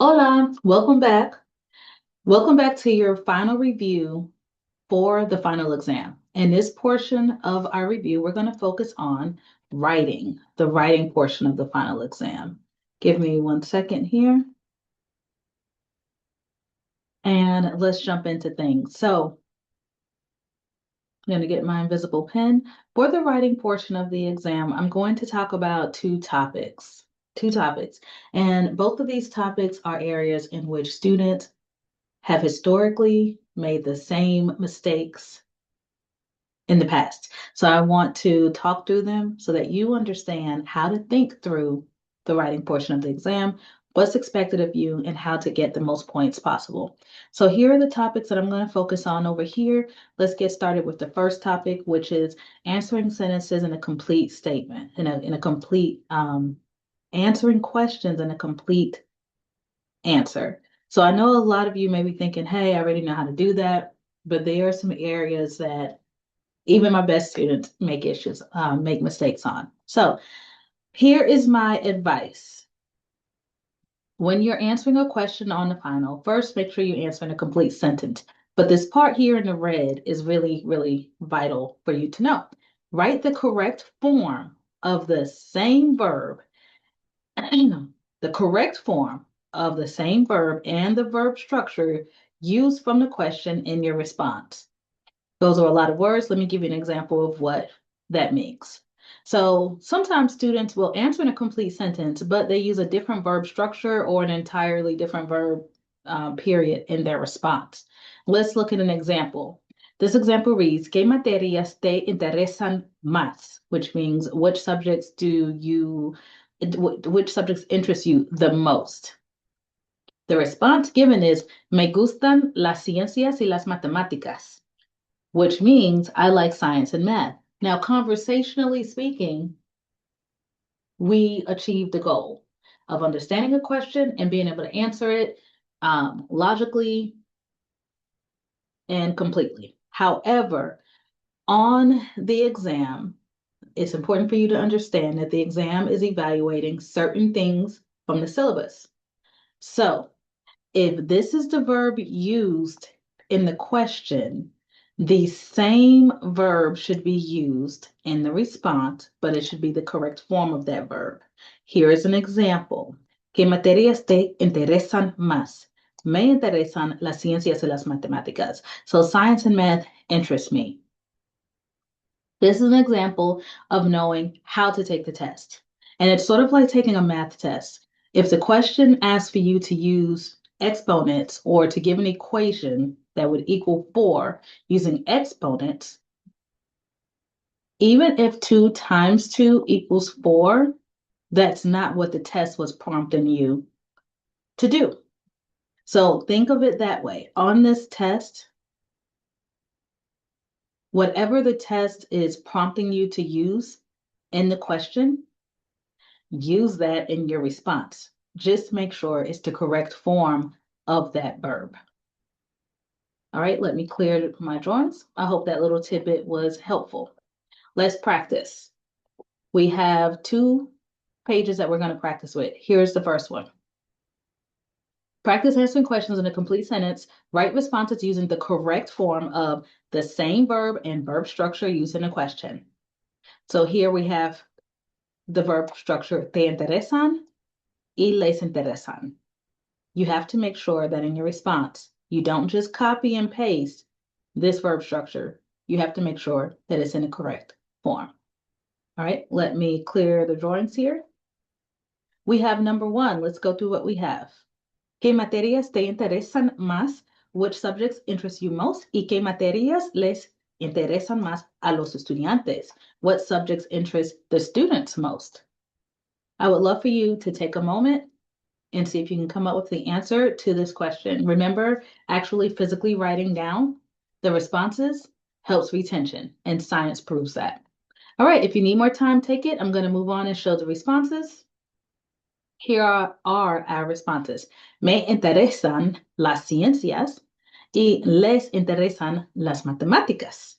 Hola, welcome back. Welcome back to your final review for the final exam. In this portion of our review, we're going to focus on writing, the writing portion of the final exam. Give me 1 second here and let's jump into things. So I'm going to get my invisible pen. For the writing portion of the exam, I'm going to talk about two topics. And both of these topics are areas in which students have historically made the same mistakes in the past. So I want to talk through them so that you understand how to think through the writing portion of the exam, what's expected of you, and how to get the most points possible. So here are the topics that I'm going to focus on over here. Let's get started with the first topic, which is answering sentences in a complete statement, in a complete answering questions in a complete answer. So I know a lot of you may be thinking, hey, I already know how to do that, but there are some areas that even my best students make mistakes on. So here is my advice. When you're answering a question on the final, first make sure you answer in a complete sentence. But this part here in the red is really, really vital for you to know. Write the correct form of the same verb, the correct form of the same verb and the verb structure used from the question in your response. Those are a lot of words. Let me give you an example of what that means. So sometimes students will answer in a complete sentence, but they use a different verb structure or an entirely different verb period in their response. Let's look at an example. This example reads, ¿Qué materias te interesan más? Which means which subjects interest you the most? The response given is, Me gustan las ciencias y las matemáticas, which means I like science and math. Now, conversationally speaking, we achieved the goal of understanding a question and being able to answer it logically and completely. However, on the exam, it's important for you to understand that the exam is evaluating certain things from the syllabus. So, if this is the verb used in the question, the same verb should be used in the response, but it should be the correct form of that verb. Here is an example. ¿Qué materias te interesan más? Me interesan las ciencias y las matemáticas. So science and math interest me. This is an example of knowing how to take the test. And it's sort of like taking a math test. If the question asks for you to use exponents or to give an equation that would equal 4 using exponents, even if 2 times 2 equals 4, that's not what the test was prompting you to do. So think of it that way. On this test, whatever the test is prompting you to use in the question, use that in your response. Just make sure it's the correct form of that verb. All right, let me clear my drawings. I hope that little tidbit was helpful. Let's practice. We have 2 pages that we're going to practice with. Here's the first one. Practice answering questions in a complete sentence. Write responses using the correct form of the same verb and verb structure used in a question. So here we have the verb structure te interesan y les interesan. You have to make sure that in your response, you don't just copy and paste this verb structure. You have to make sure that it's in the correct form. All right, let me clear the drawings here. We have number 1. Let's go through what we have. ¿Qué materias te interesan más? Which subjects interest you most? ¿Y qué materias les interesan más a los estudiantes? What subjects interest the students most? I would love for you to take a moment and see if you can come up with the answer to this question. Remember, actually physically writing down the responses helps retention, and science proves that. All right, if you need more time, take it. I'm going to move on and show the responses. Here are our responses. Me interesan las ciencias y les interesan las matemáticas,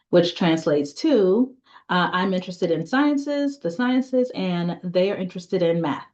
which translates to I'm interested in the sciences, and they are interested in math.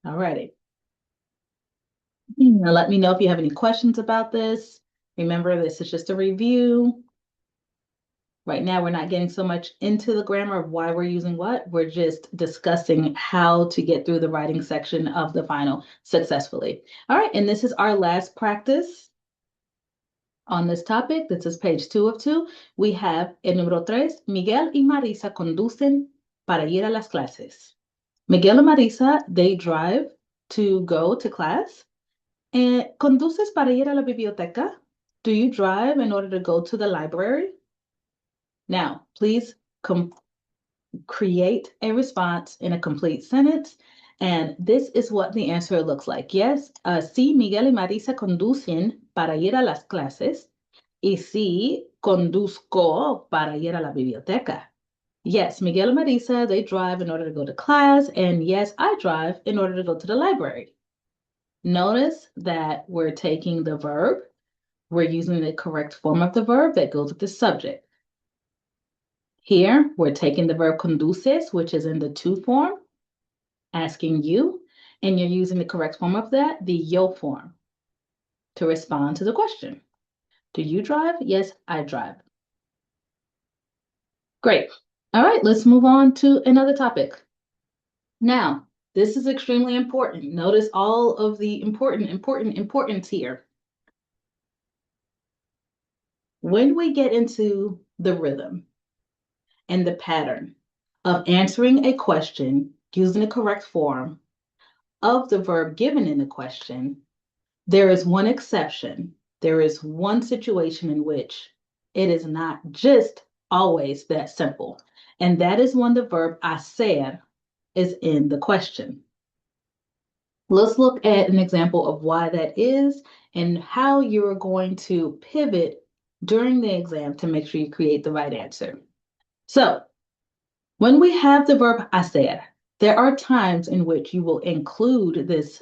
Alrighty. Now let me know if you have any questions about this. Remember, this is just a review. Right now, we're not getting so much into the grammar of why we're using what. We're just discussing how to get through the writing section of the final successfully. All right, and this is our last practice on this topic. This is page 2 of 2. We have el número 3, Miguel y Marisa conducen para ir a las clases. Miguel and Marisa, they drive to go to class. ¿Conduces para ir a la biblioteca? Do you drive in order to go to the library? Now, please create a response in a complete sentence. And this is what the answer looks like. Yes, sí, Miguel y Marisa conducen para ir a las clases. Y sí, conduzco para ir a la biblioteca. Yes, Miguel and Marisa, they drive in order to go to class. And yes, I drive in order to go to the library. Notice that we're taking the verb. We're using the correct form of the verb that goes with the subject. Here, we're taking the verb conduces, which is in the to form, asking you, and you're using the correct form of that, the yo form, to respond to the question. Do you drive? Yes, I drive. Great. All right, let's move on to another topic. Now, this is extremely important. Notice all of the importance here. When we get into the rhythm and the pattern of answering a question using the correct form of the verb given in the question, there is one exception. There is one situation in which it is not just always that simple. And that is when the verb hacer is in the question. Let's look at an example of why that is and how you are going to pivot during the exam to make sure you create the right answer. So, when we have the verb hacer, there are times in which you will include this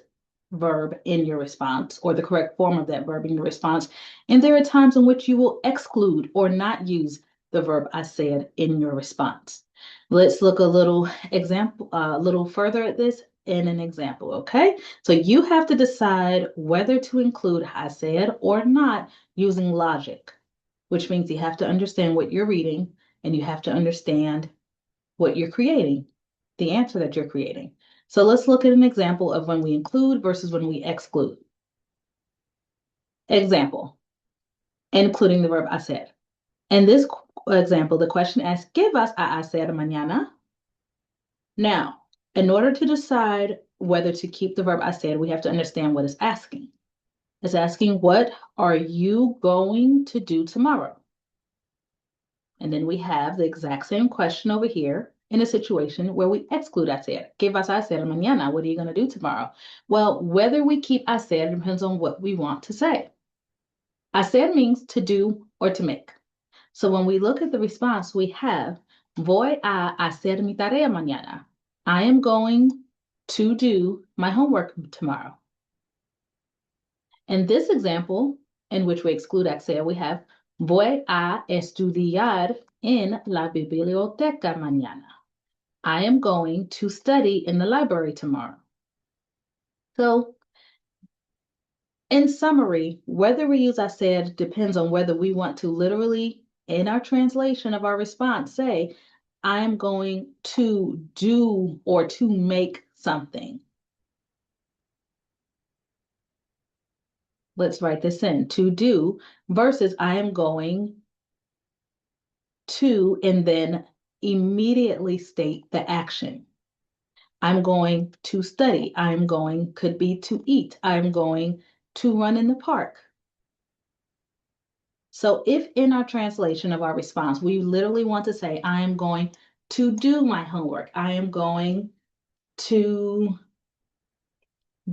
verb in your response or the correct form of that verb in your response. And there are times in which you will exclude or not use the verb hacer in your response. Let's look a little further at this in an example, okay? So you have to decide whether to include hacer or not using logic, which means you have to understand what you're reading and you have to understand what you're creating, the answer that you're creating. So let's look at an example of when we include versus when we exclude. Example, including the verb hacer. In this example, the question asks, ¿Qué vas a hacer mañana? Now, in order to decide whether to keep the verb hacer, we have to understand what it's asking. It's asking, what are you going to do tomorrow? And then we have the exact same question over here in a situation where we exclude hacer. ¿Qué vas a hacer mañana? What are you going to do tomorrow? Well, whether we keep hacer depends on what we want to say. Hacer means to do or to make. So when we look at the response, we have voy a hacer mi tarea mañana. I am going to do my homework tomorrow. In this example, in which we exclude hacer, we have voy a estudiar en la biblioteca mañana. I am going to study in the library tomorrow. So, in summary, whether we use hacer depends on whether we want to literally, in our translation of our response, say, I'm going to do or to make something. Let's write this in. To do versus I am going to, and then immediately state the action. I'm going to study. I'm going, could be to eat. I'm going to run in the park. So if in our translation of our response, we literally want to say, I am going to do my homework. I am going to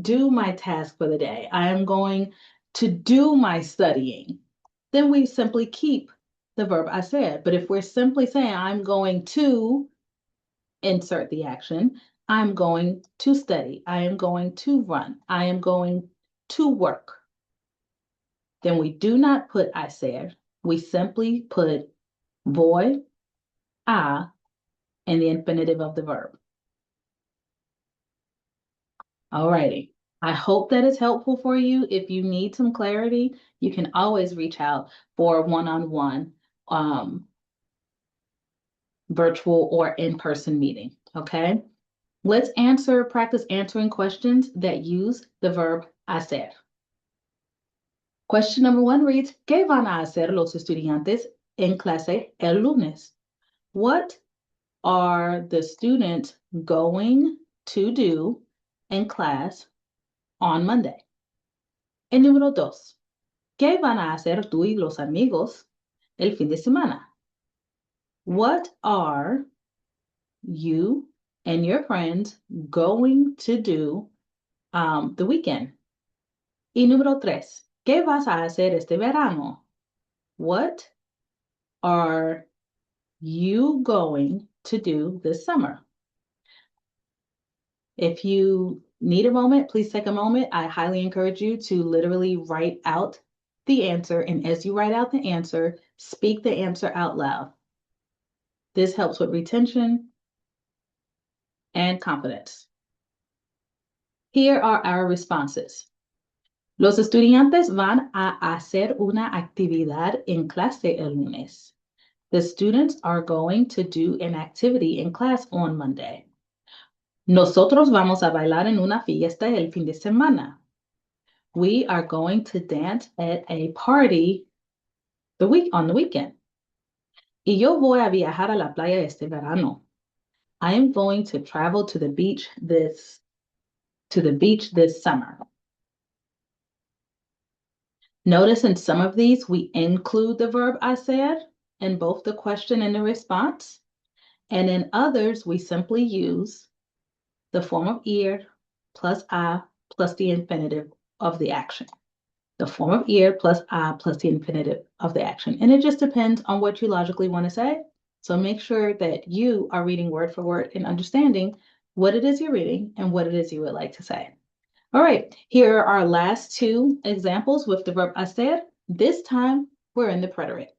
do my task for the day. I am going to do my studying. Then we simply keep the verb hacer. But if we're simply saying, I'm going to insert the action, I'm going to study, I am going to run, I am going to work, then we do not put hacer. We simply put voy a and the infinitive of the verb. Alrighty. I hope that is helpful for you. If you need some clarity, you can always reach out for a one-on-one virtual or in-person meeting. Okay. Let's practice answering questions that use the verb hacer. Question number 1 reads, ¿Qué van a hacer los estudiantes en clase el lunes? What are the students going to do in class on Monday? El número 2, ¿qué van a hacer tú y los amigos el fin de semana? What are you and your friends going to do the weekend? Y número 3, ¿qué vas a hacer este verano? What are you going to do this summer? If you need a moment, please take a moment. I highly encourage you to literally write out the answer. And as you write out the answer, speak the answer out loud. This helps with retention and confidence. Here are our responses. Los estudiantes van a hacer una actividad en clase el lunes. The students are going to do an activity in class on Monday. Nosotros vamos a bailar en una fiesta el fin de semana. We are going to dance at a party on the weekend. Y yo voy a viajar a la playa este verano. I am going to travel to the beach this summer. Notice in some of these, we include the verb hacer in both the question and the response. And in others, we simply use the form of ir plus a plus the infinitive of the action. The form of ir plus a plus the infinitive of the action. And it just depends on what you logically want to say. So make sure that you are reading word for word and understanding what it is you're reading and what it is you would like to say. All right, here are our last 2 examples with the verb hacer. This time, we're in the preterite.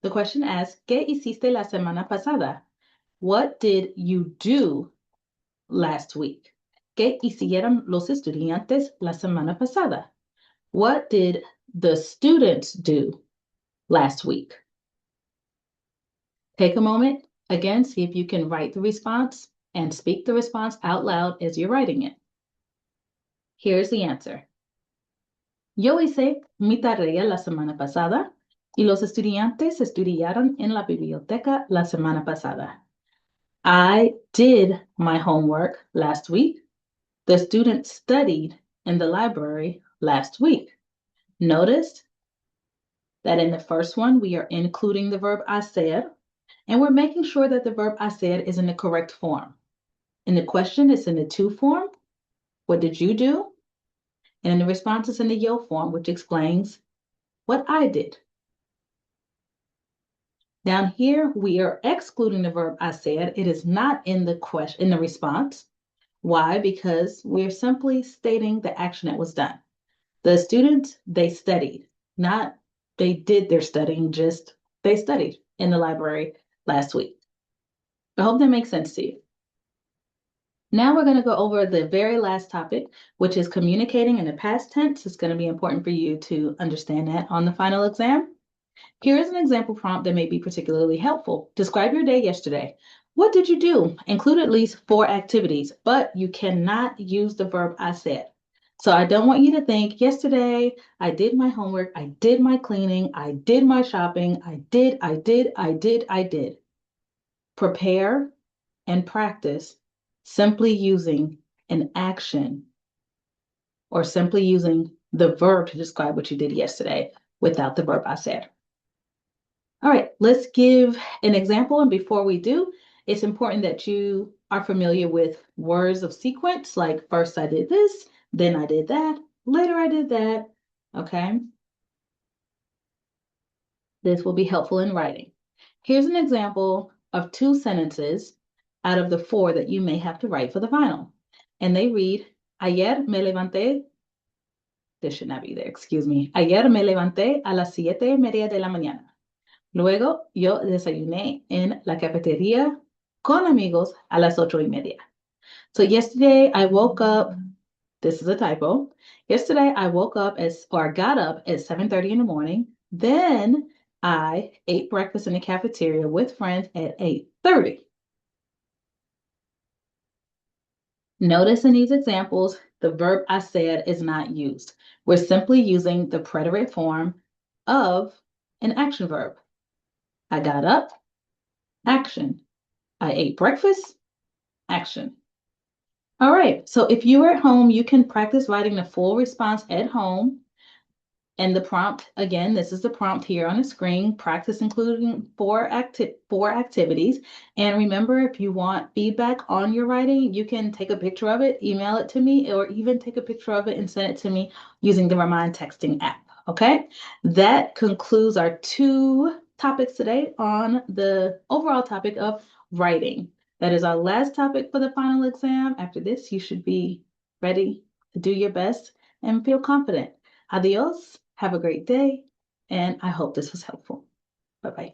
The question asks, ¿Qué hiciste la semana pasada? What did you do last week? ¿Qué hicieron los estudiantes la semana pasada? What did the students do last week? Take a moment, again, see if you can write the response and speak the response out loud as you're writing it. Here's the answer. Yo hice mi tarea la semana pasada y los estudiantes estudiaron en la biblioteca la semana pasada. I did my homework last week. The students studied in the library last week. Notice that in the first one, we are including the verb hacer, and we're making sure that the verb hacer is in the correct form. In the question, it's in the to form. What did you do? And in the response, it's in the yo form, which explains what I did. Down here, we are excluding the verb hacer. It is not in the question, in the response. Why? Because we're simply stating the action that was done. The students, they studied, not they did their studying, just they studied in the library last week. I hope that makes sense to you. Now we're going to go over the very last topic, which is communicating in the past tense. It's going to be important for you to understand that on the final exam. Here is an example prompt that may be particularly helpful. Describe your day yesterday. What did you do? Include at least 4 activities, but you cannot use the verb hacer. So I don't want you to think, yesterday I did my homework, I did my cleaning, I did my shopping, I did. Prepare and practice simply using an action or simply using the verb to describe what you did yesterday without the verb hacer. All right, let's give an example. And before we do, it's important that you are familiar with words of sequence, like first I did this, then I did that, later I did that, okay? This will be helpful in writing. Here's an example of 2 sentences out of the 4 that you may have to write for the final. And they read, Ayer me levanté, this should not be there, excuse me. Ayer me levanté a las 7:30 de la mañana. Luego yo desayuné en la cafetería con amigos a las 8:30. So yesterday I woke up, this is a typo. Yesterday I woke up or got up at 7:30 in the morning. Then I ate breakfast in the cafeteria with friends at 8:30. Notice in these examples, the verb I said is not used. We're simply using the preterite form of an action verb. I got up, action. I ate breakfast, action. All right, so if you are at home, you can practice writing the full response at home. And the prompt, again, this is the prompt here on the screen, practice including four activities. And remember, if you want feedback on your writing, you can take a picture of it, email it to me, or even take a picture of it and send it to me using the Remind Texting app. Okay, that concludes our 2 topics today on the overall topic of writing. That is our last topic for the final exam. After this, you should be ready to do your best and feel confident. Adios. Have a great day, and I hope this was helpful. Bye-bye.